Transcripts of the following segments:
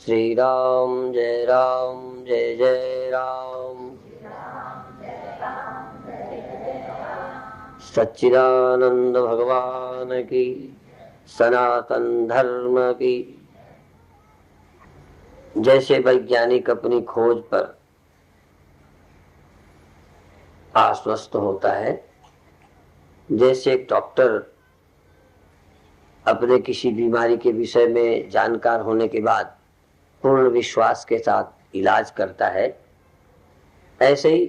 श्री राम जय जय राम। सच्चिदानंद भगवान की, सनातन धर्म की। जैसे वैज्ञानिक अपनी खोज पर आश्वस्त होता है, जैसे एक डॉक्टर अपने किसी बीमारी के विषय में जानकार होने के बाद पूर्ण विश्वास के साथ इलाज करता है, ऐसे ही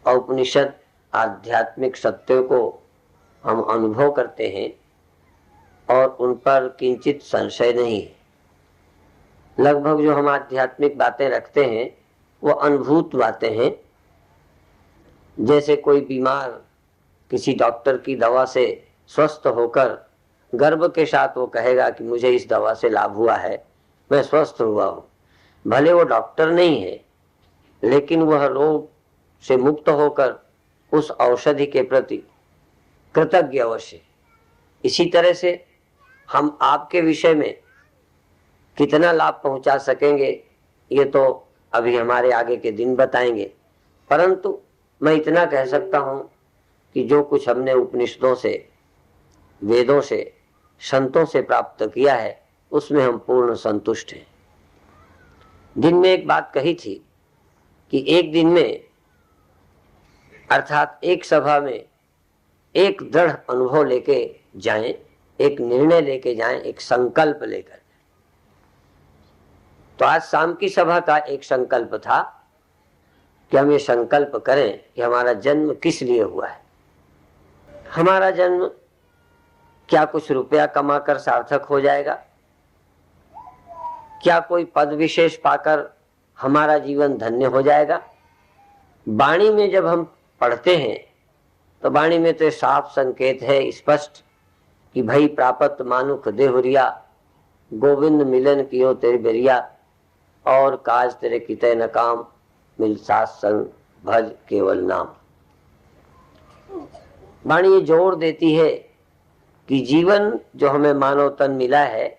उपनिषद आध्यात्मिक सत्यों को हम अनुभव करते हैं और उन पर किंचित संशय नहीं है। लगभग जो हम आध्यात्मिक बातें रखते हैं वो अनुभूत बातें हैं। जैसे कोई बीमार किसी डॉक्टर की दवा से स्वस्थ होकर गर्व के साथ वो कहेगा कि मुझे इस दवा से लाभ हुआ है, मैं स्वस्थ हुआ हूँ। भले वो डॉक्टर नहीं है, लेकिन वह रोग से मुक्त होकर उस औषधि के प्रति कृतज्ञ अवश्य। इसी तरह से हम आपके विषय में कितना लाभ पहुंचा सकेंगे ये तो अभी हमारे आगे के दिन बताएंगे, परंतु मैं इतना कह सकता हूं कि जो कुछ हमने उपनिषदों से, वेदों से, संतों से प्राप्त किया है उसमें हम पूर्ण संतुष्ट हैं। दिन में एक बात कही थी कि एक दिन में अर्थात एक सभा में एक दृढ़ अनुभव लेके जाएं, एक निर्णय लेके जाएं, एक संकल्प लेकर। तो आज शाम की सभा का एक संकल्प था कि हम ये संकल्प करें कि हमारा जन्म किस लिए हुआ है। हमारा जन्म क्या कुछ रुपया कमाकर सार्थक हो जाएगा? क्या कोई पद विशेष पाकर हमारा जीवन धन्य हो जाएगा? वाणी में जब हम पढ़ते हैं तो वाणी में तो साफ संकेत है, स्पष्ट कि भई प्राप्त मानुख देहुरिया, गोविंद मिलन कियो तेरे बेरिया, और काज तेरे किते न काम, मिल साथ संग भज केवल नाम। वाणी ये जोर देती है कि जीवन जो हमें मानव तन मिला है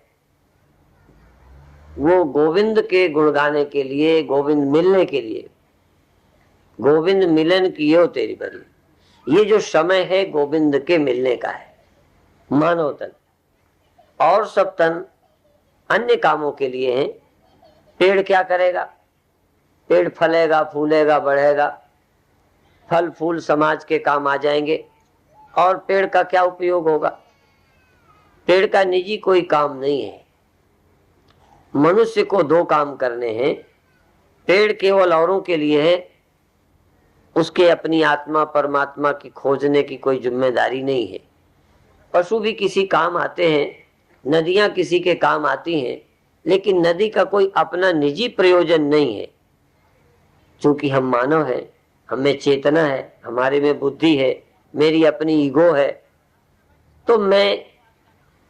वो गोविंद के गुण गाने के लिए, गोविंद मिलने के लिए, गोविंद मिलन कियो तेरी बरी। ये जो समय है गोविंद के मिलने का है, मानव तन। और सब तन अन्य कामों के लिए हैं। पेड़ क्या करेगा? पेड़ फलेगा, फूलेगा, बढ़ेगा, फल फूल समाज के काम आ जाएंगे। और पेड़ का क्या उपयोग होगा? पेड़ का निजी कोई काम नहीं है। मनुष्य को दो काम करने हैं। पेड़ केवल औरों के लिए है, उसके अपनी आत्मा परमात्मा की खोजने की कोई जिम्मेदारी नहीं है। पशु भी किसी काम आते हैं, नदियां किसी के काम आती हैं, लेकिन नदी का कोई अपना निजी प्रयोजन नहीं है। क्योंकि हम मानव हैं, हमें चेतना है, हमारे में बुद्धि है, मेरी अपनी ईगो है, तो मैं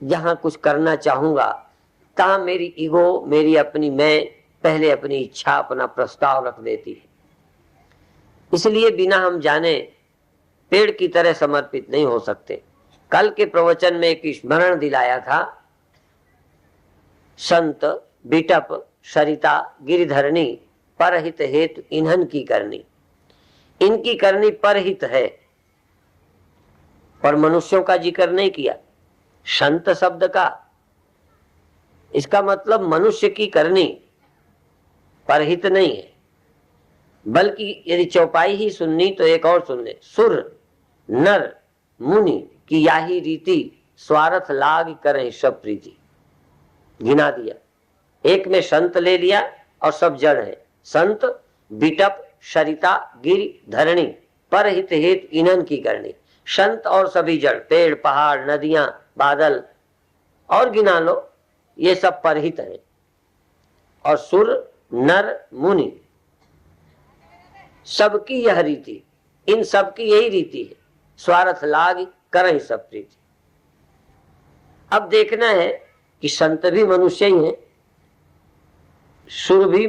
जहां कुछ करना चाहूंगा तहां मेरी ईगो, मेरी अपनी मैं पहले अपनी इच्छा, अपना प्रस्ताव रख देती है। इसलिए बिना हम जाने पेड़ की तरह समर्पित नहीं हो सकते। कल के प्रवचन में एक स्मरण दिलाया था, संत बिटप सरिता गिरिधरणी, परहित हेतु इन्हन की करनी। इनकी करनी परहित है, पर मनुष्यों का जिक्र नहीं किया। संत शब्द का इसका मतलब मनुष्य की करनी परहित नहीं है, बल्कि यदि चौपाई ही सुननी तो एक और सुन ले। सुर नर मुनि की याही रीति, स्वार्थ लाग करें सब प्रीति। गिना दिया, एक में संत ले लिया और सब जड़ है। संत बिटप सरिता गिरि धरणी, परहित हेतु इन्हन की करनी। संत और सभी जड़, पेड़ पहाड़ नदियां बादल और गिना लो, ये सब परहित है। और सुर नर मुनि सबकी यह रीति, इन सबकी यही रीति है, स्वार्थ लाग करें सब प्रीति। अब देखना है कि संत भी मनुष्य ही हैं, सुर भी,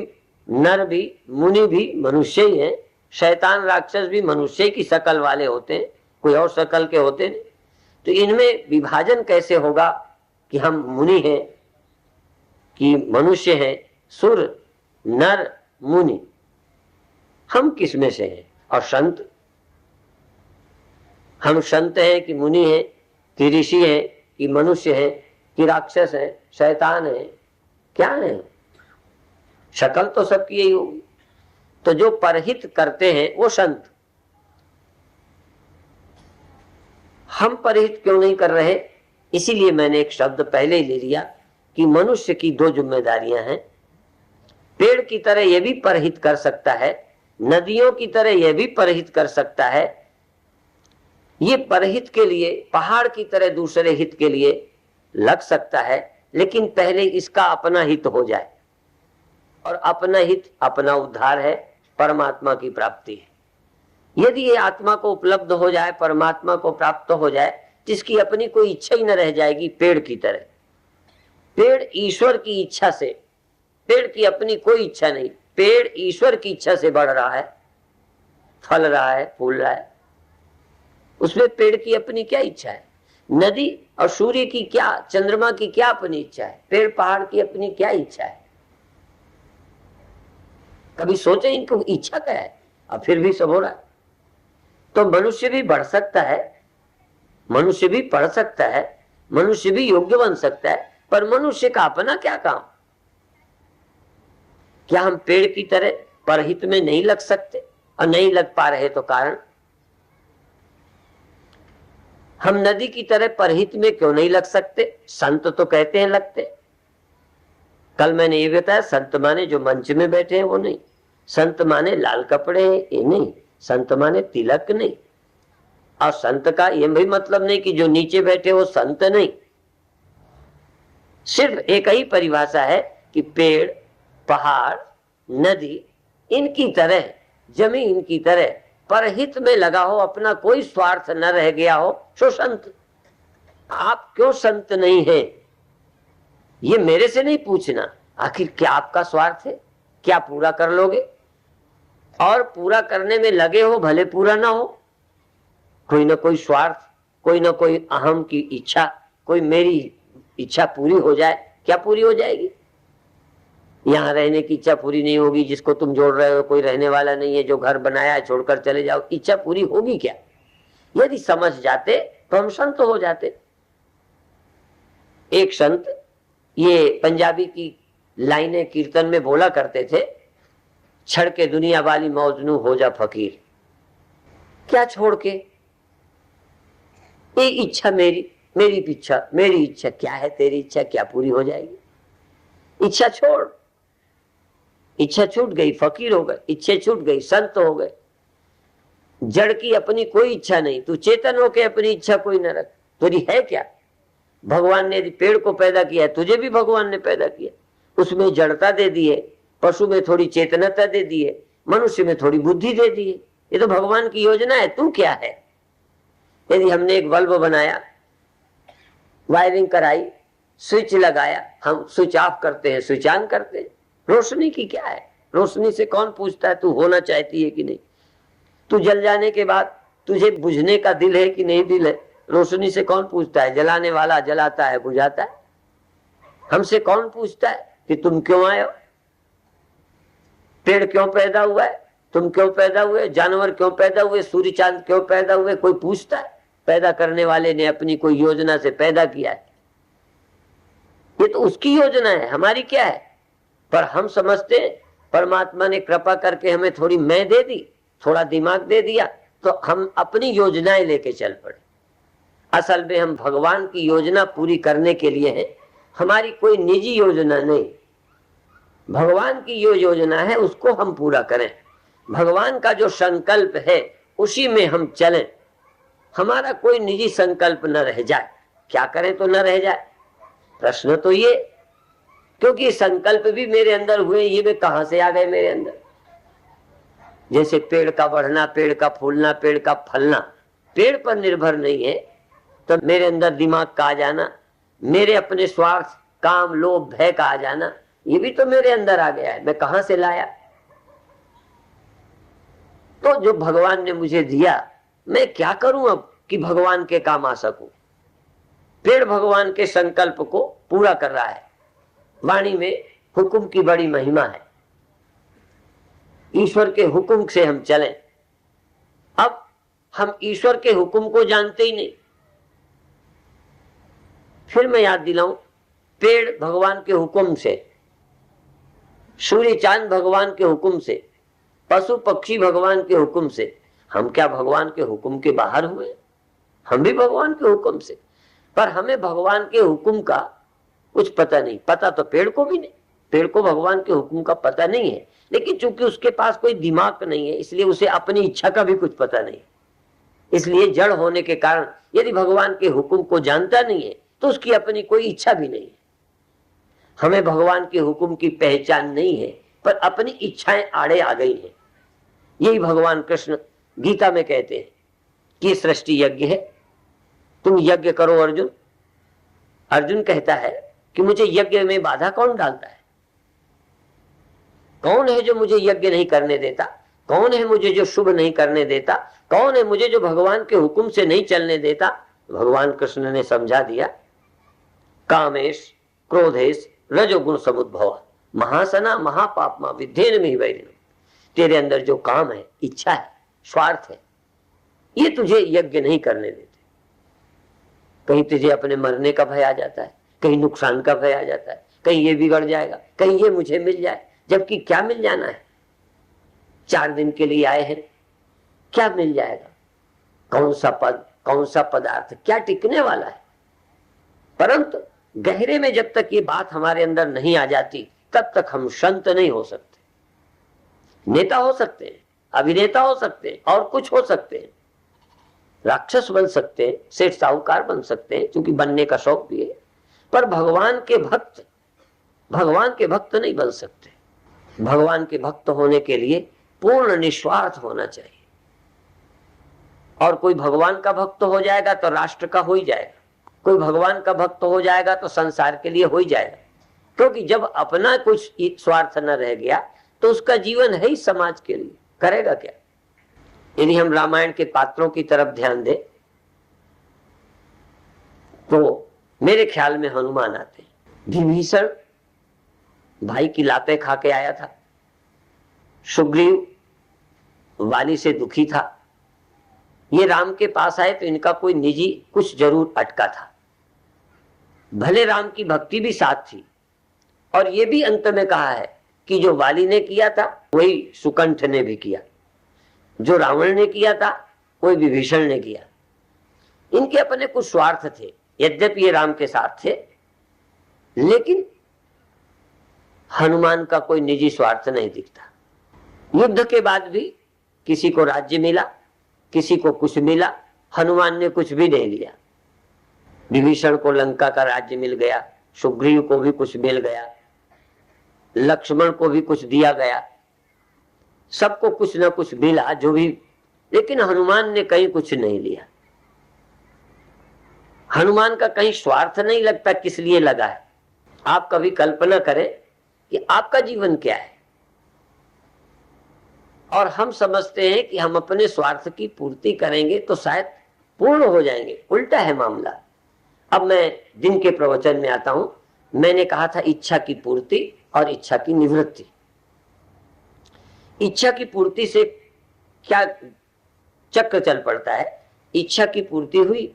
नर भी, मुनि भी मनुष्य ही हैं, शैतान राक्षस भी मनुष्य की शकल वाले होते हैं, कोई और शकल के होते नहीं। तो इनमें विभाजन कैसे होगा कि हम मुनि हैं कि मनुष्य है, सुर, नर, मुनि, हम किस में से हैं? और संत, हम संत हैं कि मुनि हैं, कि ऋषि हैं, कि मनुष्य हैं, कि राक्षस हैं, शैतान हैं, क्या है? शक्ल तो सबकी यही होगी। तो जो परहित करते हैं वो संत। हम परहित क्यों नहीं कर रहे? इसीलिए मैंने एक शब्द पहले ही ले लिया कि मनुष्य की दो जिम्मेदारियां हैं। पेड़ की तरह यह भी परहित कर सकता है, नदियों की तरह यह भी परहित कर सकता है। ये परहित के लिए, पहाड़ की तरह दूसरे हित के लिए लग सकता है, लेकिन पहले इसका अपना हित हो जाए। और अपना हित अपना उद्धार है, परमात्मा की प्राप्ति है। यदि ये आत्मा को उपलब्ध हो जाए, परमात्मा को प्राप्त हो जाए, जिसकी अपनी कोई इच्छा ही न रह जाएगी, पेड़ की तरह। पेड़ ईश्वर की इच्छा से, पेड़ की अपनी कोई इच्छा नहीं, पेड़ ईश्वर की इच्छा से बढ़ रहा है, फल रहा है, फूल रहा है। उसमें पेड़ की अपनी क्या इच्छा है? नदी और सूर्य की क्या, चंद्रमा की क्या अपनी इच्छा है? पेड़ पहाड़ की अपनी क्या इच्छा है? कभी सोचे इनको इच्छा क्या है? अब फिर भी सब हो रहा है। तो मनुष्य भी बढ़ सकता है, मनुष्य भी पढ़ सकता है, मनुष्य भी योग्य बन सकता है, पर मनुष्य का अपना क्या काम? क्या हम पेड़ की तरह परहित में नहीं लग सकते? और नहीं लग पा रहे तो कारण? हम नदी की तरह परहित में क्यों नहीं लग सकते? संत तो कहते हैं लगते। कल मैंने ये बताया, संत माने जो मंच में बैठे हैं वो नहीं, संत माने लाल कपड़े हैं ये नहीं, संत माने तिलक नहीं। और संत का ये भी मतलब नहीं कि जो नीचे बैठे वो संत नहीं। सिर्फ एक ही परिभाषा है कि पेड़, पहाड़, नदी इनकी तरह, जमीन की तरह परहित में लगा हो, अपना कोई स्वार्थ न रह गया हो, सो संत। आप क्यों संत नहीं हैं, ये मेरे से नहीं पूछना। आखिर क्या आपका स्वार्थ है? क्या पूरा कर लोगे? और पूरा करने में लगे हो, भले पूरा ना हो, कोई ना कोई स्वार्थ, कोई ना कोई अहम की इच्छा, कोई मेरी इच्छा पूरी हो जाए। क्या पूरी हो जाएगी? यहाँ रहने की इच्छा पूरी नहीं होगी, जिसको तुम जोड़ रहे हो कोई रहने वाला नहीं है, जो घर बनाया है छोड़कर चले जाओ, इच्छा पूरी होगी क्या? यदि समझ जाते तो हम संत हो जाते। एक संत, ये पंजाबी की लाइनें कीर्तन में बोला करते थे, छड़ के दुनिया वाली मौज नू हो जा फकीर। क्या छोड़ के? ये इच्छा मेरी, मेरी इच्छा, मेरी इच्छा क्या है? तेरी इच्छा क्या पूरी हो जाएगी? इच्छा छोड़। इच्छा छूट गई, फकीर हो गए, इच्छा छूट गई, संत हो गए। जड़ की अपनी कोई इच्छा नहीं, तू चेतन होके अपनी इच्छा कोई न रख। तुझी है क्या? भगवान ने यदि पेड़ को पैदा किया, तुझे भी भगवान ने पैदा किया, उसमें जड़ता दे दी है, पशु में थोड़ी चेतनता दे दी है, मनुष्य में थोड़ी बुद्धि दे दी है। ये तो भगवान की योजना है। तू क्या है? यदि हमने एक बल्ब बनाया, वायरिंग कराई, स्विच लगाया, हम स्विच ऑफ करते हैं, स्विच ऑन करते हैं। रोशनी की क्या है? रोशनी से कौन पूछता है तू होना चाहती है कि नहीं? तू जल जाने के बाद तुझे बुझने का दिल है कि नहीं दिल है? रोशनी से कौन पूछता है? जलाने वाला जलाता है, बुझाता है। हमसे कौन पूछता है कि तुम क्यों आए हो? पेड़ क्यों पैदा हुआ है? तुम क्यों पैदा हुए? जानवर क्यों पैदा हुए? सूर्य चांद क्यों पैदा हुए? कोई पूछता है? पैदा करने वाले ने अपनी कोई योजना से पैदा किया है। ये तो उसकी योजना है, हमारी क्या है? पर हम समझते हैं परमात्मा ने कृपा करके हमें थोड़ी मैं दे दी, थोड़ा दिमाग दे दिया, तो हम अपनी योजनाएं लेके चल पड़े। असल में हम भगवान की योजना पूरी करने के लिए हैं, हमारी कोई निजी योजना नहीं। भगवान की जो योजना है उसको हम पूरा करें, भगवान का जो संकल्प है उसी में हम चलें, हमारा कोई निजी संकल्प न रह जाए। क्या करें तो न रह जाए? प्रश्न तो ये, क्योंकि संकल्प भी मेरे अंदर हुए, ये वे कहां से आ गए मेरे अंदर? जैसे पेड़ का बढ़ना, पेड़ का फूलना, पेड़ का फलना पेड़ पर निर्भर नहीं है, तो मेरे अंदर दिमाग का आ जाना, मेरे अपने स्वार्थ, काम, लोभ, भय का आ जाना, ये भी तो मेरे अंदर आ गया है। मैं कहां से लाया? तो जो भगवान ने मुझे दिया, मैं क्या करूं अब कि भगवान के काम आ सकूं? पेड़ भगवान के संकल्प को पूरा कर रहा है, वाणी में हुक्म की बड़ी महिमा है। ईश्वर के हुक्म से हम चलें। अब हम ईश्वर के हुक्म को जानते ही नहीं। फिर मैं याद दिलाऊं, पेड़ भगवान के हुक्म से, सूर्य चांद भगवान के हुक्म से, पशु पक्षी भगवान के हुक्म से। हम क्या भगवान के हुक्म के बाहर हुए? हम भी भगवान के हुक्म से, पर हमें भगवान के हुक्म का कुछ पता नहीं। पता तो पेड़ को भी नहीं, पेड़ को भगवान के हुक्म का पता नहीं है, लेकिन चूंकि उसके पास कोई दिमाग नहीं है इसलिए उसे अपनी इच्छा का भी कुछ पता नहीं। इसलिए जड़ होने के कारण यदि भगवान के हुक्म को जानता नहीं है तो उसकी अपनी कोई इच्छा भी नहीं है। हमें भगवान के हुक्म की पहचान नहीं है, पर अपनी इच्छाएं आड़े आ गई हैं। यही भगवान कृष्ण गीता में कहते हैं कि सृष्टि यज्ञ है, तुम यज्ञ करो अर्जुन। अर्जुन कहता है कि मुझे यज्ञ में बाधा कौन डालता है? कौन है जो मुझे यज्ञ नहीं करने देता? कौन है मुझे जो शुभ नहीं करने देता? कौन है मुझे जो भगवान के हुक्म से नहीं चलने देता? भगवान कृष्ण ने समझा दिया, कामेश क्रोधेश रजोगुण समुद्भव महासना महापापमा विद्धेन में वैरिणम। तेरे अंदर जो काम है, इच्छा है, स्वार्थ है, ये तुझे यज्ञ नहीं करने देते। कहीं तुझे अपने मरने का भय आ जाता है, कहीं नुकसान का भय आ जाता है, कहीं ये बिगड़ जाएगा, कहीं ये मुझे मिल जाए। जबकि क्या मिल जाना है? 4 दिन के लिए आए हैं, क्या मिल जाएगा? कौन सा पद, कौन सा पदार्थ, क्या टिकने वाला है? परंतु गहरे में जब तक ये बात हमारे अंदर नहीं आ जाती तब तक हम संत नहीं हो सकते। नेता हो सकते हैं, अभिनेता हो सकते हैं, और कुछ हो सकते हैं, राक्षस बन सकते हैं, सेठ साहूकार बन सकते हैं, क्योंकि बनने का शौक भी है, पर भगवान के भक्त नहीं बन सकते। भगवान के भक्त होने के लिए पूर्ण निस्वार्थ होना चाहिए। और कोई भगवान का भक्त हो जाएगा तो राष्ट्र का हो ही जाएगा, कोई भगवान का भक्त हो जाएगा तो संसार के लिए हो ही जाएगा। क्योंकि जब अपना कुछ स्वार्थ न रह गया तो उसका जीवन है ही समाज के लिए, करेगा क्या? यदि हम रामायण के पात्रों की तरफ ध्यान दें तो मेरे ख्याल में हनुमान आते हैं। विभीषण भाई की लातें खा के आया था, सुग्रीव वाली से दुखी था, ये राम के पास आए तो इनका कोई निजी कुछ जरूर अटका था। भले राम की भक्ति भी साथ थी, और ये भी अंत में कहा है कि जो वाली ने किया था वही सुकंठ ने भी किया, जो रावण ने किया था वही विभीषण ने किया। इनके अपने कुछ स्वार्थ थे, यद्यपि ये राम के साथ थे, लेकिन हनुमान का कोई निजी स्वार्थ नहीं दिखता। युद्ध के बाद भी किसी को राज्य मिला, किसी को कुछ मिला, हनुमान ने कुछ भी नहीं लिया। विभीषण को लंका का राज्य मिल गया, सुग्रीव को भी कुछ मिल गया, लक्ष्मण को भी कुछ दिया गया, सबको कुछ ना कुछ मिला जो भी, लेकिन हनुमान ने कहीं कुछ नहीं लिया। हनुमान का कहीं स्वार्थ नहीं लगता किस लिए लगा है। आप कभी कल्पना करें कि आपका जीवन क्या है, और हम समझते हैं कि हम अपने स्वार्थ की पूर्ति करेंगे तो शायद पूर्ण हो जाएंगे। उल्टा है मामला। अब मैं दिन के प्रवचन में आता हूं। मैंने कहा था इच्छा की पूर्ति और इच्छा की निवृत्ति। इच्छा की पूर्ति से क्या चक्र चल पड़ता है? इच्छा की पूर्ति हुई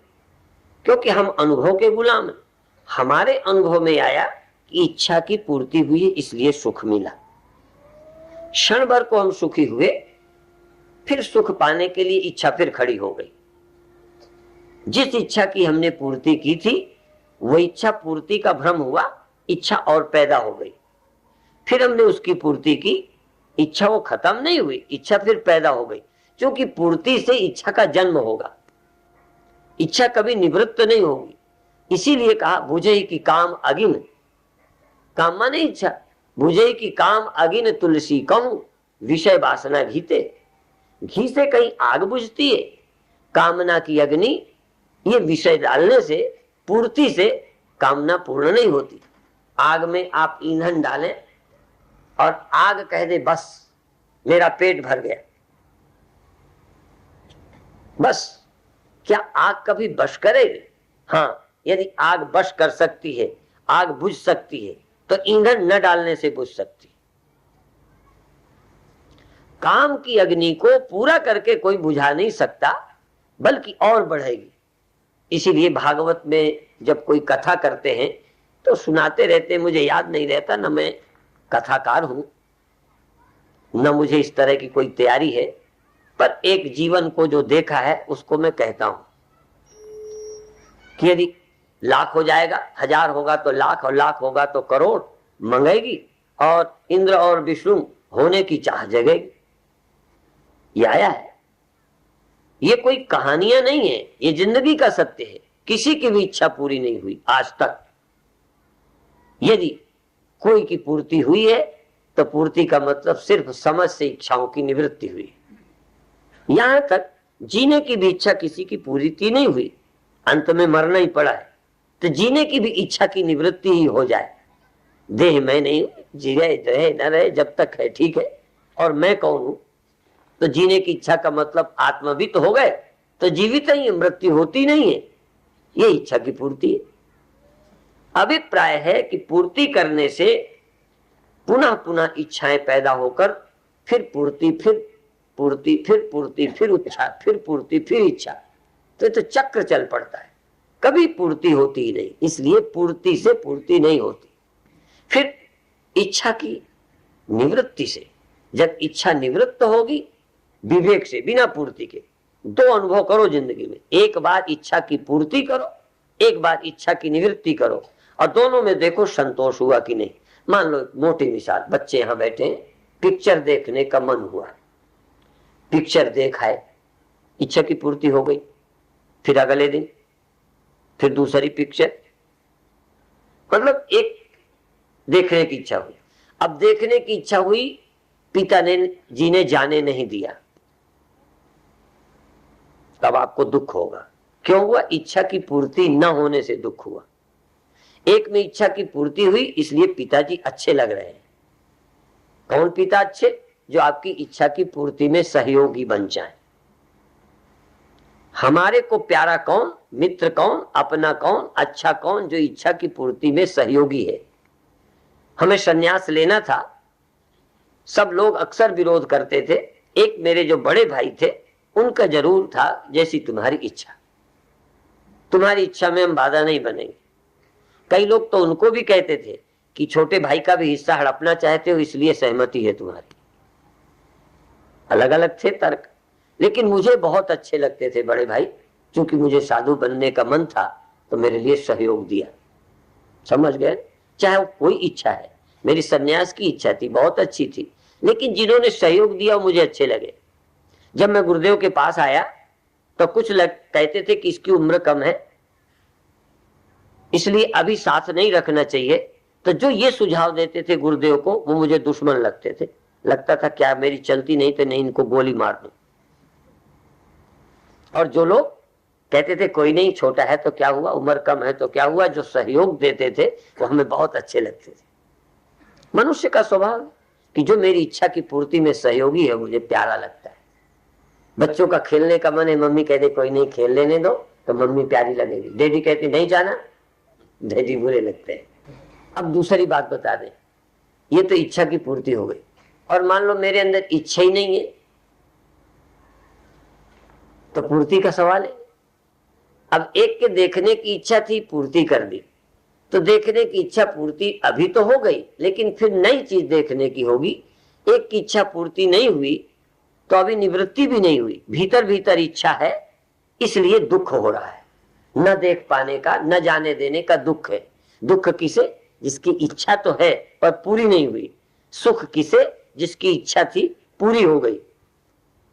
क्योंकि हम अनुभव के गुलाम हैं। हमारे अनुभव में आया कि इच्छा की पूर्ति हुई, इसलिए सुख मिला। क्षण भर को हम सुखी हुए, फिर सुख पाने के लिए इच्छा फिर खड़ी हो गई। जिस इच्छा की हमने पूर्ति की थी वो इच्छा पूर्ति का भ्रम हुआ, इच्छा और पैदा हो गई। फिर हमने उसकी पूर्ति की, इच्छा वो खत्म नहीं हुई, इच्छा फिर पैदा हो गई। क्योंकि पूर्ति से इच्छा का जन्म होगा, इच्छा कभी निवृत्त नहीं होगी। इसीलिए कहा बुझे की काम अगिन, काम माने इच्छा, बुझे की काम अगिन तुलसी कहूं विषय वासना घीते। घी से कहीं आग बुझती है, कामना की अग्नि, ये विषय डालने से, पूर्ति से कामना पूर्ण नहीं होती। आग में आप ईंधन डालें और आग कह दे बस मेरा पेट भर गया, बस, क्या आग कभी बश करेगी? हाँ, यदि आग बश कर सकती है, आग बुझ सकती है, तो ईंधन न डालने से बुझ सकती। काम की अग्नि को पूरा करके कोई बुझा नहीं सकता, बल्कि और बढ़ेगी। इसीलिए भागवत में जब कोई कथा करते हैं तो सुनाते रहते हैं। मुझे याद नहीं रहता, न मैं कथाकार हूं, न मुझे इस तरह की कोई तैयारी है, पर एक जीवन को जो देखा है उसको मैं कहता हूं कि यदि लाख हो जाएगा, 1000 होगा तो लाख, और लाख होगा तो करोड़ मंगेगी, और इंद्र और विष्णु होने की चाह जगेगी। ये आया है। ये कोई कहानियां नहीं है, ये जिंदगी का सत्य है। किसी की भी इच्छा पूरी नहीं हुई आज तक। यदि कोई की पूर्ति हुई है तो पूर्ति का मतलब सिर्फ समझ से इच्छाओं की निवृत्ति हुई। यहां तक जीने की भी इच्छा किसी की पूरी नहीं हुई, अंत में मरना ही पड़ा है, तो जीने की भी इच्छा की निवृत्ति ही हो जाए। देह मैं नहीं, जी रहे न रहे, जब तक है ठीक है, और मैं कौन हूं, तो जीने की इच्छा का मतलब आत्मवित हो गए तो जीवित ही, मृत्यु होती नहीं है। ये इच्छा की पूर्ति है। अभिप्राय है कि पूर्ति करने से पुनः पुनः इच्छाएं पैदा होकर फिर पूर्ति, फिर पूर्ति, फिर पूर्ति, फिर इच्छा, फिर पूर्ति, फिर इच्छा, तो ये तो चक्र चल पड़ता है, कभी पूर्ति होती ही नहीं। इसलिए पूर्ति से पूर्ति नहीं होती। फिर इच्छा की निवृत्ति से, जब इच्छा निवृत्त होगी विवेक से, बिना पूर्ति के, 2 अनुभव करो जिंदगी में। एक बार इच्छा की पूर्ति करो, एक बार इच्छा की निवृत्ति करो, और दोनों में देखो संतोष हुआ कि नहीं। मान लो मोटी मिसाल, बच्चे यहां बैठे हैं, पिक्चर देखने का मन हुआ, पिक्चर देखा है, इच्छा की पूर्ति हो गई, फिर अगले दिन फिर दूसरी पिक्चर, मतलब एक देखने की इच्छा हुई। अब देखने की इच्छा हुई, पिता ने जी ने जाने नहीं दिया, तब आपको दुख होगा। क्यों हुआ? इच्छा की पूर्ति न होने से दुख हुआ। एक में इच्छा की पूर्ति हुई, इसलिए पिताजी अच्छे लग रहे हैं। कौन पिता अच्छे? जो आपकी इच्छा की पूर्ति में सहयोगी बन जाए। हमारे को प्यारा कौन? मित्र कौन? अपना कौन? अच्छा कौन? जो इच्छा की पूर्ति में सहयोगी है। हमें संन्यास लेना था, सब लोग अक्सर विरोध करते थे। एक मेरे जो बड़े भाई थे, उनका जरूर था, जैसी तुम्हारी इच्छा, तुम्हारी इच्छा में हम बाधा नहीं बनेंगे। कई लोग तो उनको भी कहते थे कि छोटे भाई का भी हिस्सा हड़पना चाहते हो, इसलिए सहमति है तुम्हारी। अलग अलग थे तर्क, लेकिन मुझे बहुत अच्छे लगते थे बड़े भाई। क्योंकि मुझे साधु बनने का मन था तो मेरे लिए सहयोग दिया। समझ गए? चाहे वो कोई इच्छा है, मेरी सन्यास की इच्छा थी, बहुत अच्छी थी, लेकिन जिन्होंने सहयोग दिया मुझे अच्छे लगे। जब मैं गुरुदेव के पास आया तो कुछ कहते थे कि इसकी उम्र कम है, इसलिए अभी साथ नहीं रखना चाहिए। तो जो ये सुझाव देते थे गुरुदेव को, वो मुझे दुश्मन लगते थे। लगता था क्या मेरी चलती नहीं तो नहीं, इनको गोली मार दूं। और जो लोग कहते थे कोई नहीं, छोटा है तो क्या हुआ, उम्र कम है तो क्या हुआ, जो सहयोग देते थे वो हमें बहुत अच्छे लगते थे। मनुष्य का स्वभाव कि जो मेरी इच्छा की पूर्ति में सहयोगी है मुझे प्यारा लगता है। बच्चों का खेलने का मन है, मम्मी कहते कोई नहीं खेल लेने दो, तो मम्मी प्यारी लगेगी। डैडी कहते नहीं जाना, डैडी बुरे लगते हैं। अब दूसरी बात बता दें, ये तो इच्छा की पूर्ति हो गई। और मान लो मेरे अंदर इच्छा ही नहीं है, तो पूर्ति का सवाल है। अब एक के देखने की इच्छा थी, पूर्ति कर दी, तो देखने की इच्छा पूर्ति अभी तो हो गई, लेकिन फिर नई चीज देखने की होगी। एक की इच्छा पूर्ति नहीं हुई तो अभी निवृत्ति भी नहीं हुई, भीतर भीतर इच्छा है, इसलिए दुख हो रहा है। न देख पाने का, न जाने देने का दुख है। दुख किसे? जिसकी इच्छा तो है पर पूरी नहीं हुई। सुख किसे? जिसकी इच्छा थी पूरी हो गई।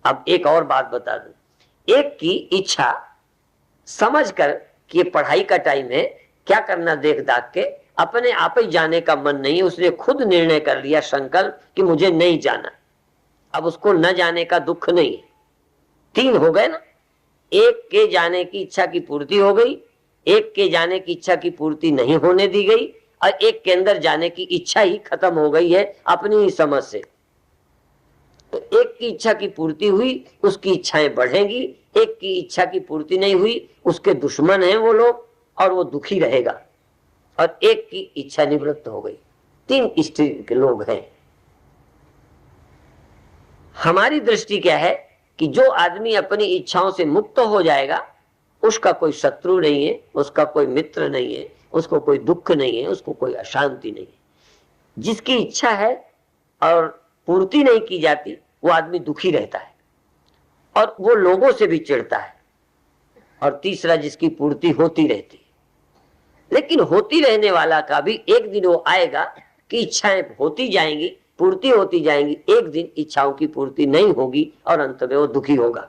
अब एक और बात बता दूं, एक की इच्छा समझ कर कि पढ़ाई का टाइम है, क्या करना देख दाख के, अपने आप ही जाने का मन नहीं है, उसने खुद निर्णय कर लिया, संकल्प कि मुझे नहीं जाना। अब उसको न जाने का दुख नहीं है। 3 हो गए ना। एक के जाने की इच्छा की पूर्ति हो गई, एक के जाने की इच्छा की पूर्ति नहीं होने दी गई, और एक के अंदर जाने की इच्छा ही खत्म हो गई है अपनी ही समझ से। तो एक की इच्छा की पूर्ति हुई, उसकी इच्छाएं बढ़ेंगी। एक की इच्छा की पूर्ति नहीं हुई, उसके दुश्मन हैं वो लोग, और वो दुखी रहेगा। और एक की इच्छा निवृत्त हो गई। तीन स्त्री के लोग हैं। हमारी दृष्टि क्या है कि जो आदमी अपनी इच्छाओं से मुक्त हो जाएगा उसका कोई शत्रु नहीं है, उसका कोई मित्र नहीं है, उसको कोई दुख नहीं है, उसको कोई अशांति नहीं है। जिसकी इच्छा है और पूर्ति नहीं की जाती वो आदमी दुखी रहता है और वो लोगों से भी चिढ़ता है। और तीसरा, जिसकी पूर्ति होती रहती है, लेकिन होती रहने वाला का भी एक दिन वो आएगा कि इच्छाएं होती जाएंगी, पूर्ति होती जाएंगी, एक दिन इच्छाओं की पूर्ति नहीं होगी और अंत में वो दुखी होगा।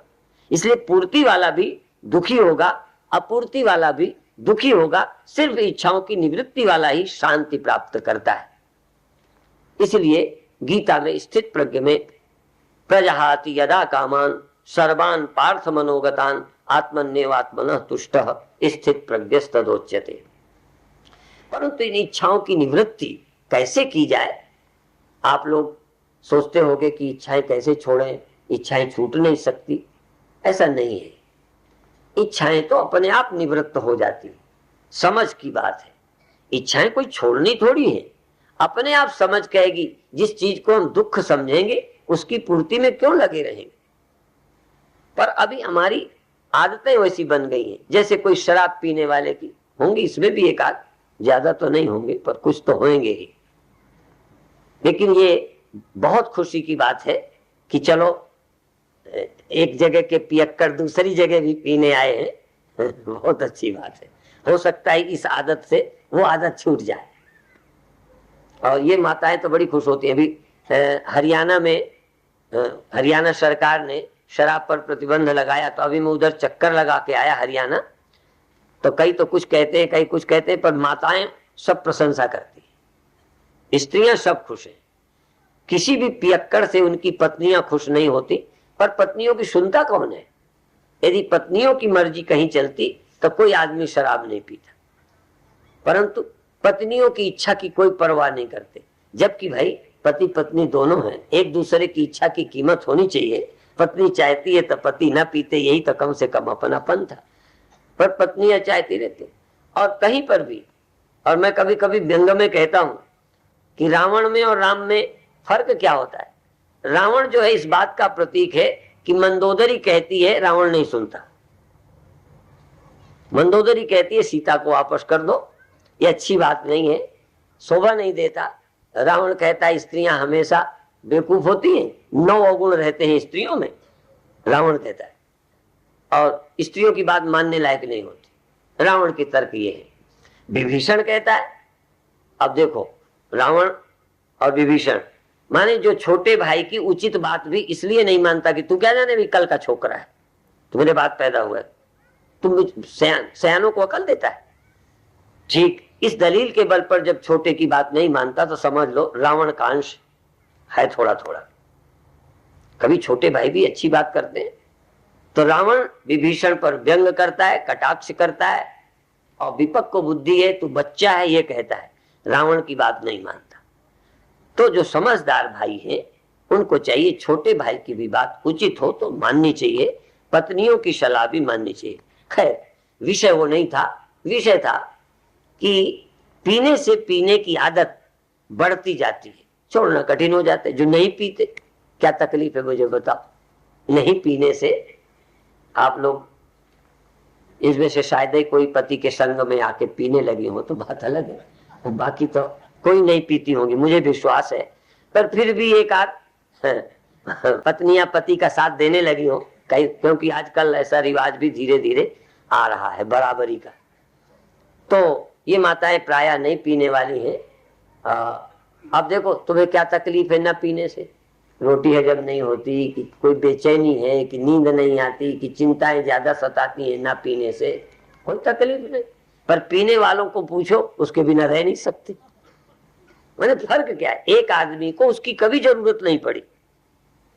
इसलिए पूर्ति वाला भी दुखी होगा, अपूर्ति वाला भी दुखी होगा। सिर्फ इच्छाओं की निवृत्ति वाला ही शांति प्राप्त करता है। इसलिए गीता में स्थित प्रज्ञ में प्रजहाति यदा कामान सर्वान पार्थ मनोगतान आत्मन्येवात्मनः तुष्टः स्थित प्रज्ञस्तदोच्यते। परंतु इन इच्छाओं की निवृत्ति कैसे की जाए? आप लोग सोचते होंगे कि इच्छाएं कैसे छोड़ें, इच्छाएं छूट नहीं सकती। ऐसा नहीं है, इच्छाएं तो अपने आप निवृत्त हो जाती। समझ की बात है, इच्छाएं कोई छोड़नी थोड़ी है, अपने आप समझ कहेगी। जिस चीज को हम दुख समझेंगे उसकी पूर्ति में क्यों लगे रहेंगे? पर अभी हमारी आदतें वैसी बन गई हैं। जैसे कोई शराब पीने वाले की होंगी, इसमें भी एक आध, ज्यादा तो नहीं होंगे पर कुछ तो होंगे ही। लेकिन ये बहुत खुशी की बात है कि चलो एक जगह के पियक्कर दूसरी जगह भी पीने आए हैं। बहुत अच्छी बात है। हो सकता है इस आदत से वो आदत छूट जाए। और ये माताएं तो बड़ी खुश होती हैं। अभी हरियाणा में हरियाणा सरकार ने शराब पर प्रतिबंध लगाया, तो अभी मैं उधर चक्कर लगा के आया हरियाणा। तो कई तो कुछ कहते हैं, कई कुछ कहते हैं, पर माताएं सब प्रशंसा करती हैं, स्त्रियां सब खुश हैं। किसी भी पियक्कड़ से उनकी पत्नियां खुश नहीं होती, पर पत्नियों की सुनता कौन है? यदि पत्नियों की मर्जी कहीं चलती तो कोई आदमी शराब नहीं पीता, परंतु पत्नियों की इच्छा की कोई परवाह नहीं करते। जबकि भाई पति पत्नी दोनों हैं, एक दूसरे की इच्छा की कीमत होनी चाहिए। पत्नी चाहती है तो पति ना पीते, यही तो कम से कम अपनापन था। पर पत्नियां चाहती रहती। और कहीं पर भी, और मैं कभी कभी व्यंग में कहता हूं कि रावण में और राम में फर्क क्या होता है। रावण जो है इस बात का प्रतीक है कि मंदोदरी कहती है, रावण नहीं सुनता। मंदोदरी कहती है सीता को वापस कर दो, ये अच्छी बात नहीं है, शोभा नहीं देता। रावण कहता है स्त्रियां हमेशा बेवकूफ होती हैं, 9 अवगुण रहते हैं स्त्रियों में, रावण कहता है, और स्त्रियों की बात मानने लायक नहीं होती। रावण की तर्क ये है। विभीषण कहता है, अब देखो रावण और विभीषण, माने जो छोटे भाई की उचित बात भी इसलिए नहीं मानता कि तू क्या जाने भी कल का छोकरा है, तुम्हारे बात पैदा हुआ है, तुम सयानों को अकल देता है। ठीक इस दलील के बल पर जब छोटे की बात नहीं मानता तो समझ लो रावण का अंश है थोड़ा थोड़ा। कभी छोटे भाई भी अच्छी बात करते हैं तो रावण विभीषण पर व्यंग करता है, कटाक्ष करता है, और विपक्ष को बुद्धि है, तू बच्चा है, ये कहता है, रावण की बात नहीं मानता। तो जो समझदार भाई है उनको चाहिए छोटे भाई की भी बात उचित हो तो माननी चाहिए, पत्नियों की सलाह भी माननी चाहिए। खैर विषय वो नहीं था, विषय था कि पीने से पीने की आदत बढ़ती जाती है, छोड़ना कठिन हो जाता है। जो नहीं पीते क्या तकलीफ है मुझे बताओ। नहीं पीने से आप लोग इसमें से शायद ही कोई पति के संग में आके पीने लगी हो तो बात अलग है, बाकी तो कोई नहीं पीती होंगी मुझे विश्वास है। पर फिर भी एक आध पत्नियां पति का साथ देने लगी हो, क्योंकि आजकल ऐसा रिवाज भी धीरे धीरे आ रहा है बराबरी का। तो ये माताएं प्रायः नहीं पीने वाली हैं। अब देखो तुम्हें क्या तकलीफ है ना पीने से, रोटी हजम नहीं होती, कि कोई बेचैनी है, कि नींद नहीं आती, कि चिंताएं ज्यादा सताती हैं ना पीने से, कोई तकलीफ नहीं। पर पीने वालों को पूछो उसके बिना रह नहीं सकते। मैंने फर्क क्या है, एक आदमी को उसकी कभी जरूरत नहीं पड़ी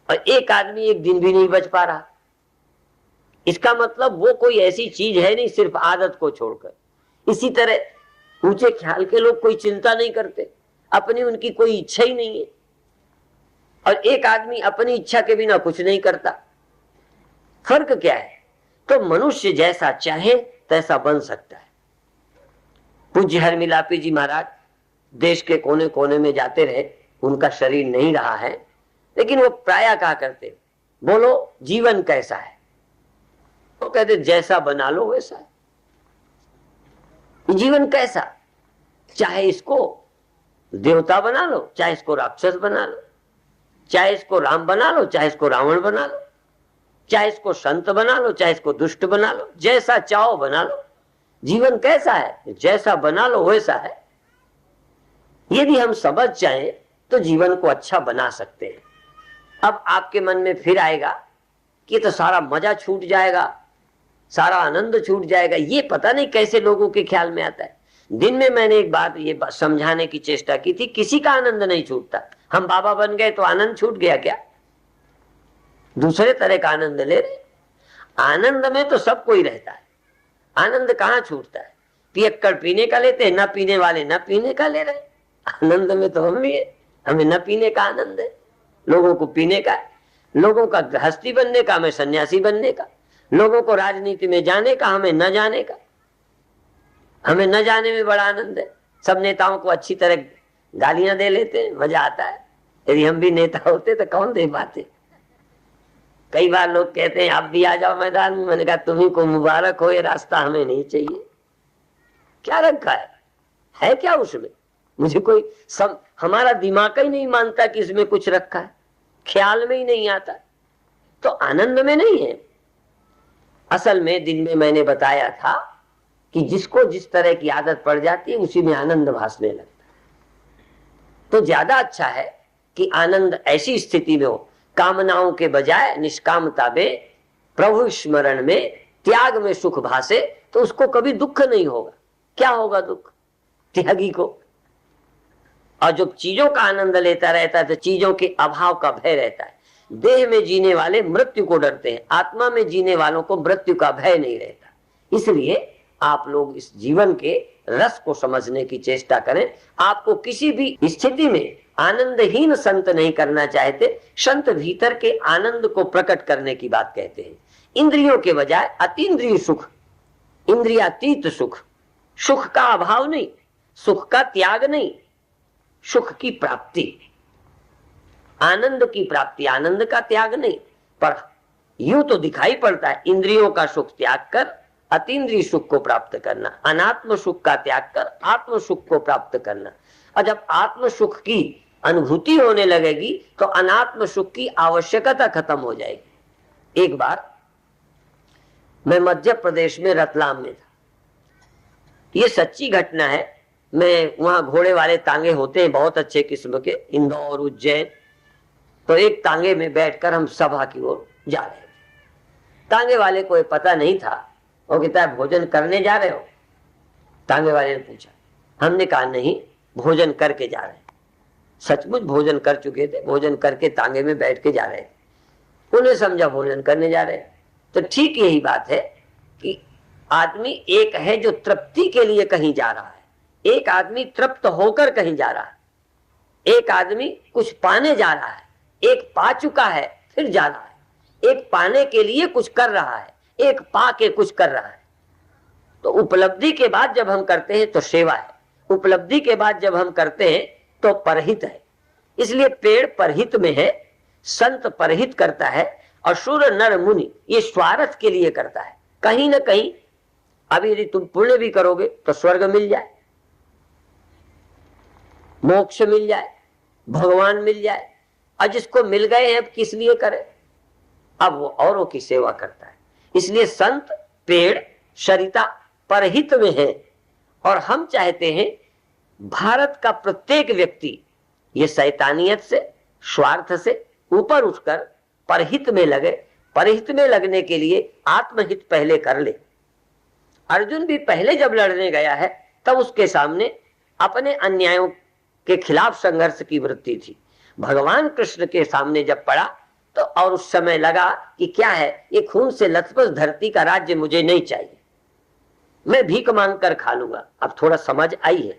और एक आदमी एक दिन भी नहीं बच पा रहा। इसका मतलब वो कोई ऐसी चीज है नहीं सिर्फ आदत को छोड़कर। इसी तरह ऊंचे ख्याल के लोग कोई चिंता नहीं करते, अपनी उनकी कोई इच्छा ही नहीं है, और एक आदमी अपनी इच्छा के बिना कुछ नहीं करता। फर्क क्या है? तो मनुष्य जैसा चाहे तैसा बन सकता है। पूज्य हरमिलापी जी महाराज देश के कोने कोने में जाते रहे, उनका शरीर नहीं रहा है, लेकिन वो प्रायः कहा करते, बोलो जीवन कैसा है? वो कहते जैसा बना लो वैसा है। जीवन कैसा? चाहे इसको देवता बना लो, चाहे इसको राक्षस बना लो, चाहे इसको राम बना लो, चाहे इसको रावण बना लो, चाहे इसको संत बना लो, चाहे इसको दुष्ट बना लो, जैसा चाहो बना लो। जीवन कैसा है? जैसा बना लो वैसा है। यदि हम समझ जाएं तो जीवन को अच्छा बना सकते हैं। अब आपके मन में फिर आएगा कि तो सारा मजा छूट जाएगा, सारा आनंद छूट जाएगा। ये पता नहीं कैसे लोगों के ख्याल में आता है। दिन में मैंने एक बात ये समझाने की चेष्टा की थी, किसी का आनंद नहीं छूटता। हम बाबा बन गए तो आनंद छूट गया क्या? दूसरे तरह का आनंद ले रहे। आनंद में तो सब कोई रहता है, आनंद कहाँ छूटता है? पियक्कड़ पीने का लेते हैं, न पीने वाले न पीने का ले रहे। आनंद में तो हम भी है, हमें न पीने का आनंद है, लोगों को पीने का है। लोगों का गृहस्थी बनने का, हमें सन्यासी बनने का। लोगों को राजनीति में जाने का, हमें न जाने का। हमें न जाने में बड़ा आनंद है। सब नेताओं को अच्छी तरह गालियां दे लेते हैं, मजा आता है। यदि हम भी नेता होते तो कौन दे पाते। कई बार लोग कहते हैं आप भी आ जाओ मैदान में। मैंने कहा तुम्ही को मुबारक हो, ये रास्ता हमें नहीं चाहिए। क्या रखा है क्या उसमें? मुझे कोई हमारा दिमाग ही नहीं मानता कि इसमें कुछ रखा है, ख्याल में ही नहीं आता। तो आनंद में नहीं है। असल में दिन में मैंने बताया था कि जिसको जिस तरह की आदत पड़ जाती है उसी में आनंद भासने लगता है। तो ज्यादा अच्छा है कि आनंद ऐसी स्थिति में हो, कामनाओं के बजाय निष्कामता में, प्रभु स्मरण में, त्याग में सुख भासे, तो उसको कभी दुख नहीं होगा। क्या होगा दुख? त्यागी को। और जो चीजों का आनंद लेता रहता है तो चीजों के अभाव का भय रहता है। देह में जीने वाले मृत्यु को डरते हैं, आत्मा में जीने वालों को मृत्यु का भय नहीं रहता। इसलिए आप लोग इस जीवन के रस को समझने की चेष्टा करें। आपको किसी भी स्थिति में आनंदहीन संत नहीं करना चाहते। संत भीतर के आनंद को प्रकट करने की बात कहते हैं। इंद्रियों के बजाय अतीन्द्रिय सुख, इंद्रियातीत सुख, सुख का अभाव नहीं, सुख का त्याग नहीं, सुख की प्राप्ति, आनंद की प्राप्ति, आनंद का त्याग नहीं। पर यूं तो दिखाई पड़ता है इंद्रियों का सुख त्याग कर अतीन्द्रिय सुख को प्राप्त करना, अनात्म सुख का त्याग कर आत्म सुख को प्राप्त करना। और जब आत्म सुख की अनुभूति होने लगेगी तो अनात्म सुख की आवश्यकता खत्म हो जाएगी। एक बार मैं मध्य प्रदेश में रतलाम में था। ये सच्ची घटना है। मैं वहां घोड़े वाले तांगे होते हैं बहुत अच्छे किस्म के, इंदौर उज्जैन। तो एक तांगे में बैठकर हम सभा की ओर जा रहे थे। तांगे वाले को पता नहीं था। वो कहता है भोजन करने जा रहे हो? तांगे वाले ने पूछा। हमने कहा नहीं, भोजन करके जा रहे हैं। सचमुच भोजन कर चुके थे, भोजन करके तांगे में बैठ के जा रहे थे। उन्हें समझा भोजन करने जा रहे हैं। तो ठीक यही बात है कि आदमी एक है जो तृप्ति के लिए कहीं जा रहा है, एक आदमी तृप्त होकर कहीं जा रहा है, एक आदमी कुछ पाने जा रहा है, एक पा चुका है फिर जा रहा है, एक पाने के लिए कुछ कर रहा है, एक पा के कुछ कर रहा है। तो उपलब्धि के बाद जब हम करते हैं तो सेवा है, उपलब्धि के बाद जब हम करते हैं तो परहित है। इसलिए पेड़ परहित में है, संत परहित करता है, और शूर नर मुनि ये स्वार्थ के लिए करता है। कहीं ना कहीं अभी यदि तुम पुण्य भी करोगे तो स्वर्ग मिल जाए, मोक्ष मिल जाए, भगवान मिल जाए, और जिसको मिल गए हैं किस लिए करे? अब वो औरों की सेवा करता है। इसलिए संत पेड़ सरिता परहित में है। और हम चाहते हैं भारत का प्रत्येक व्यक्ति ये शैतानियत से, स्वार्थ से ऊपर उठकर परहित में लगे। परहित में लगने के लिए आत्महित पहले कर ले। अर्जुन भी पहले जब लड़ने गया है तब उसके सामने अपने अन्यायों के खिलाफ संघर्ष की वृत्ति थी। भगवान कृष्ण के सामने जब पड़ा तो और उस समय लगा कि क्या है ये खून से लथपथ धरती का राज्य मुझे नहीं चाहिए, मैं भीख मांग कर खा लूंगा। अब थोड़ा समझ आई है,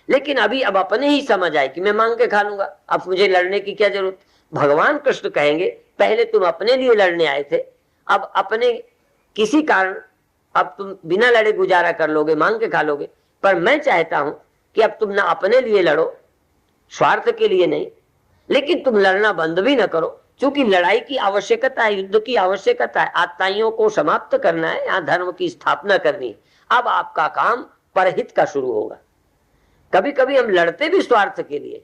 लेकिन अभी अब अपने ही समझ आए कि मैं मांग के खा लूंगा, अब मुझे लड़ने की क्या जरूरत। भगवान कृष्ण कहेंगे पहले तुम अपने लिए लड़ने आए थे, अब अपने किसी कारण अब तुम बिना लड़े गुजारा कर लोगे, मांग के खा लोगे। पर मैं चाहता हूं कि अब तुम ना अपने लिए लड़ो, स्वार्थ के लिए नहीं, लेकिन तुम लड़ना बंद भी न करो, क्योंकि लड़ाई की आवश्यकता है, युद्ध की आवश्यकता है, आताइयों को समाप्त करना है, यहाँ धर्म की स्थापना करनी है। अब आपका काम परहित का शुरू होगा। कभी कभी हम लड़ते भी स्वार्थ के लिए,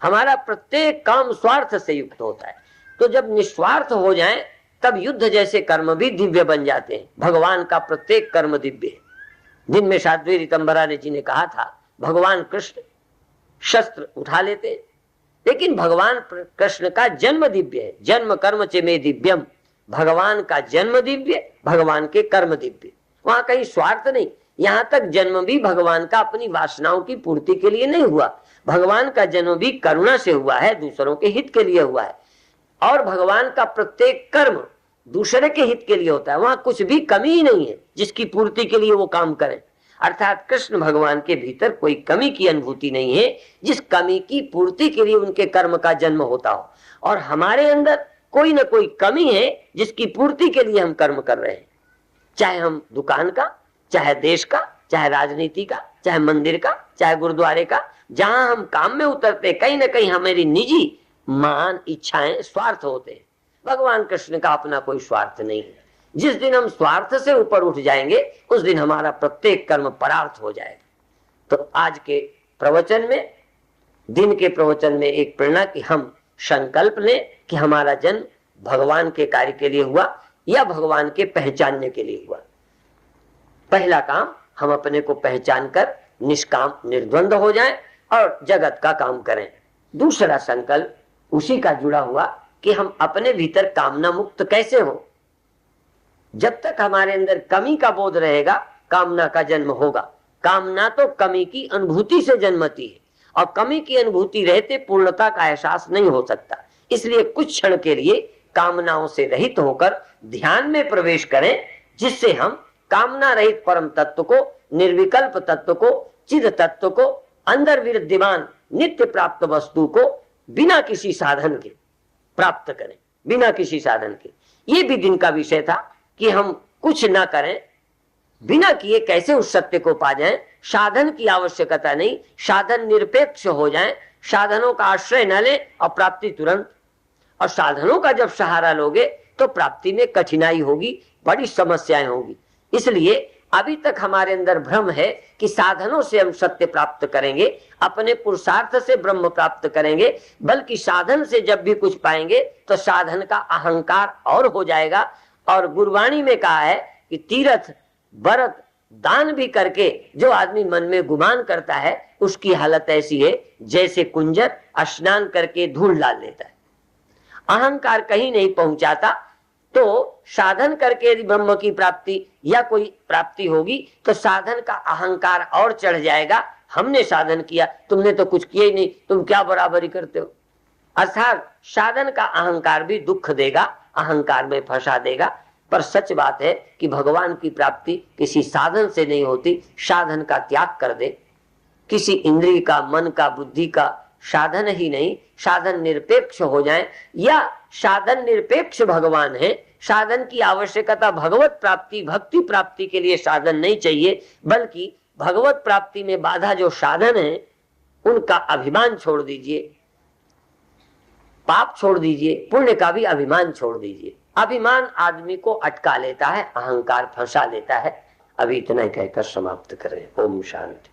हमारा प्रत्येक काम स्वार्थ से युक्त होता है। तो जब निस्वार्थ हो जाए तब युद्ध जैसे कर्म भी दिव्य बन जाते हैं। भगवान का प्रत्येक कर्म दिव्य है। दिन में साध्वी ऋतंबरा जी ने कहा था, भगवान कृष्ण शस्त्र उठा लेते, लेकिन भगवान कृष्ण का जन्म दिव्य है। जन्म कर्म च में दिव्यम, भगवान का जन्म दिव्य, भगवान के कर्म दिव्य। वहां कहीं स्वार्थ नहीं। यहाँ तक जन्म भी भगवान का अपनी वासनाओं की पूर्ति के लिए नहीं हुआ, भगवान का जन्म भी करुणा से हुआ है, दूसरों के हित के लिए हुआ है। और भगवान का प्रत्येक कर्म दूसरे के हित के लिए होता है। वहां कुछ भी कमी ही नहीं है जिसकी पूर्ति के लिए वो काम करें। अर्थात कृष्ण भगवान के भीतर कोई कमी की अनुभूति नहीं है जिस कमी की पूर्ति के लिए उनके कर्म का जन्म होता हो। और हमारे अंदर कोई ना कोई कमी है जिसकी पूर्ति के लिए हम कर्म कर रहे हैं, चाहे हम दुकान का, चाहे देश का, चाहे राजनीति का, चाहे मंदिर का, चाहे गुरुद्वारे का। जहां हम काम में उतरते कहीं ना कहीं हमारी निजी मान इच्छाएं स्वार्थ होते हैं। भगवान कृष्ण का अपना कोई स्वार्थ नहीं है। जिस दिन हम स्वार्थ से ऊपर उठ जाएंगे उस दिन हमारा प्रत्येक कर्म परार्थ हो जाएगा। तो आज के प्रवचन में, दिन के प्रवचन में एक प्रेरणा कि हम संकल्प लें कि हमारा जन्म भगवान के कार्य के लिए हुआ या भगवान के पहचानने के लिए हुआ। पहला काम, हम अपने को पहचान कर निष्काम निर्द्वंद हो जाएं और जगत का काम करें। दूसरा संकल्प उसी का जुड़ा हुआ कि हम अपने भीतर कामना मुक्त कैसे हो। जब तक हमारे अंदर कमी का बोध रहेगा कामना का जन्म होगा। कामना तो कमी की अनुभूति से जन्मती है और कमी की अनुभूति रहते पूर्णता का एहसास नहीं हो सकता। इसलिए कुछ क्षण के लिए कामनाओं से रहित होकर ध्यान में प्रवेश करें, जिससे हम कामना रहित परम तत्व को, निर्विकल्प तत्व को, चिद तत्व को, अंदर विद्यमान नित्य प्राप्त वस्तु को बिना किसी साधन के प्राप्त करें, बिना किसी साधन के। ये भी दिन का विषय था कि हम कुछ ना करें, बिना किए कैसे उस सत्य को पा जाएं। साधन की आवश्यकता नहीं, साधन निरपेक्ष हो जाएं, साधनों का आश्रय न लें और प्राप्ति तुरंत। और साधनों का जब सहारा लोगे तो प्राप्ति में कठिनाई होगी, बड़ी समस्याएं होगी। इसलिए अभी तक हमारे अंदर भ्रम है कि साधनों से हम सत्य प्राप्त करेंगे, अपने पुरुषार्थ से ब्रह्म प्राप्त करेंगे, बल्कि साधन से जब भी कुछ पाएंगे तो साधन का अहंकार और हो जाएगा। और गुरबाणी में कहा है कि तीर्थ व्रत दान भी करके जो आदमी मन में गुमान करता है उसकी हालत ऐसी है जैसे कुंजर स्नान करके धूल डाल लेता है। अहंकार कहीं नहीं पहुंचाता। तो साधन करके यदि ब्रह्म की प्राप्ति या कोई प्राप्ति होगी तो साधन का अहंकार और चढ़ जाएगा। हमने साधन किया, तुमने तो कुछ किया ही नहीं, तुम क्या बराबरी करते हो। अर्थात साधन का अहंकार भी दुख देगा, अहंकार में फंसा देगा। पर सच बात है कि भगवान की प्राप्ति किसी साधन से नहीं होती। साधन का त्याग कर दे, किसी इंद्रिय का, मन का, बुद्धि का साधन ही नहीं, साधन निरपेक्ष हो जाए, या साधन निरपेक्ष भगवान है। साधन की आवश्यकता भगवत प्राप्ति, भक्ति प्राप्ति के लिए साधन नहीं चाहिए, बल्कि भगवत प्राप्ति में बाधा जो साधन है उनका अभिमान छोड़ दीजिए, पाप छोड़ दीजिए, पुण्य का भी अभिमान छोड़ दीजिए। अभिमान आदमी को अटका लेता है, अहंकार फंसा लेता है। अभी इतना ही कहकर समाप्त करें। ओम शांति।